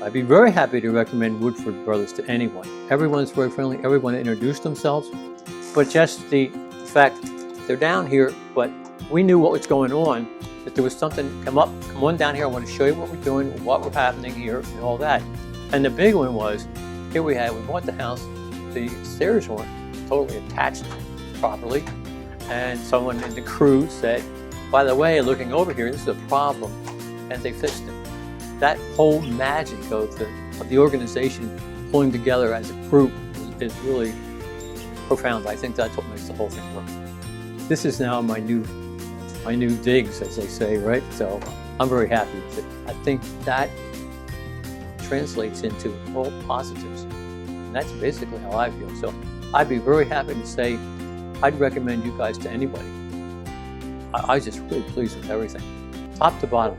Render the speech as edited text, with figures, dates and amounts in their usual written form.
I'd be very happy to recommend Woodford Brothers to anyone. Everyone's very friendly. Everyone introduced themselves. But just the fact they're down here, but we knew what was going on, that there was something, come on down here, I want to show you what we're doing, what we're happening here, and all that. And the big one was, here we bought the house, the stairs weren't totally attached properly, and someone in the crew said, by the way, looking over here, this is a problem, and they fixed it. That whole magic of the organization pulling together as a group is really profound. I think that's what makes the whole thing work. This is now my new digs, as they say, right? So I'm very happy with it. I think that translates into all positives. And that's basically how I feel. So I'd be very happy to say I'd recommend you guys to anybody. I was just really pleased with everything, top to bottom.